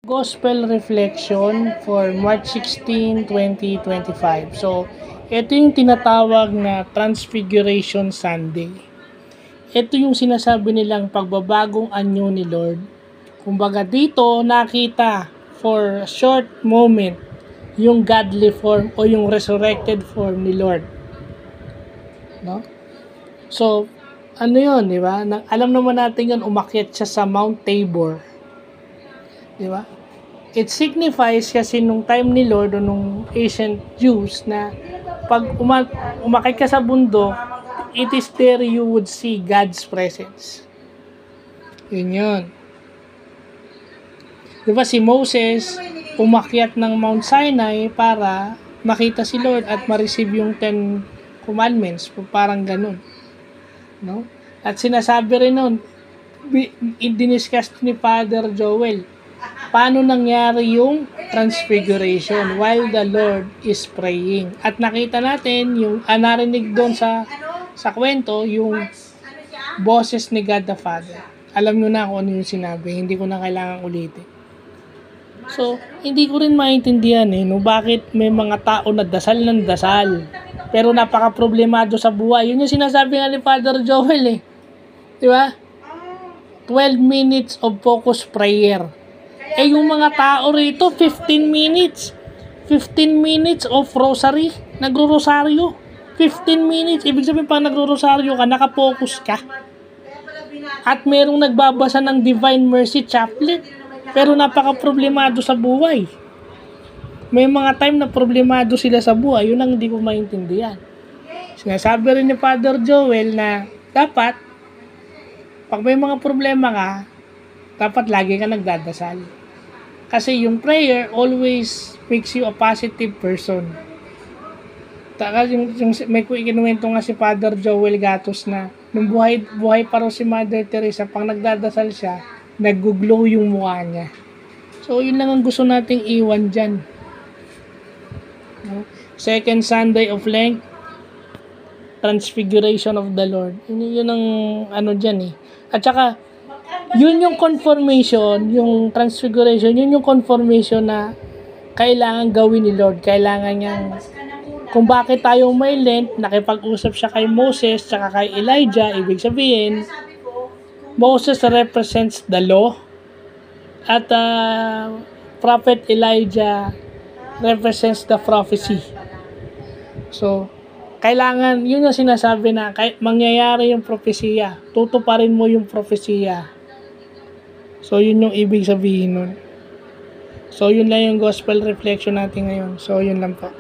Gospel Reflection for March 16, 2025. So, ito yung tinatawag na Transfiguration Sunday. Ito yung sinasabi nilang pagbabagong anyo ni Lord. Kumbaga dito, nakita for a short moment yung godly form o yung resurrected form ni Lord. No? So, ano yun, di ba? Alam naman natin yun, umakyat siya sa Mount Tabor. Di ba? It signifies kasi nung time ni Lord o nung ancient Jews na pag umakit ka sa bundok, it is there you would see God's presence. Yun yun. Diba si Moses umakyat ng Mount Sinai para makita si Lord at ma-receive yung 10 commandments. Parang ganun. No? At sinasabi rin nun, diniscuss ni Father Joel, paano nangyari yung transfiguration while the Lord is praying. At nakita natin, yung narinig doon sa kwento, yung boses ni God the Father. Alam nyo na kung ano yung sinabi, hindi ko na kailangan ulitin. So, hindi ko rin maintindihan no, bakit may mga tao na dasal ng dasal, pero napaka-problemado sa buhay. Yun yung sinasabi nga ni Father Joel Di ba? 12 minutes of focused prayer. Yung mga tao rito, 15 minutes. 15 minutes of rosary. Nagro-rosaryo. 15 minutes. Ibig sabihin pag nagro-rosaryo ka, nakapokus ka. At merong nagbabasa ng Divine Mercy Chaplet. Pero napaka-problemado sa buhay. May mga time na problemado sila sa buhay. Yun ang hindi ko maintindihan. Sinasabi rin ni Father Joel na dapat, pag may mga problema ka, dapat lagi ka nagdadasal. Kasi yung prayer always makes you a positive person. May kinuwento nga si Father Joel Gatos na nung buhay pa raw si Mother Teresa, pang nagdadasal siya, nag-glow yung mukha niya. So, yun lang ang gusto nating iwan dyan. Second Sunday of Lent, Transfiguration of the Lord. Yun ang ano dyan At saka, yun yung confirmation, yung transfiguration, yun yung confirmation na kailangan gawin ni Lord. Kailangan niyang, kung bakit tayo may Lent, nakipag-usap siya kay Moses, tsaka kay Elijah, ibig sabihin, Moses represents the law, at Prophet Elijah represents the prophecy. So, kailangan, yun yung sinasabi na mangyayari yung propesya. Tutuparin mo yung propesya. So, yun yung ibig sabihin nun. So, yun lang yung gospel reflection natin ngayon. So, yun lang po.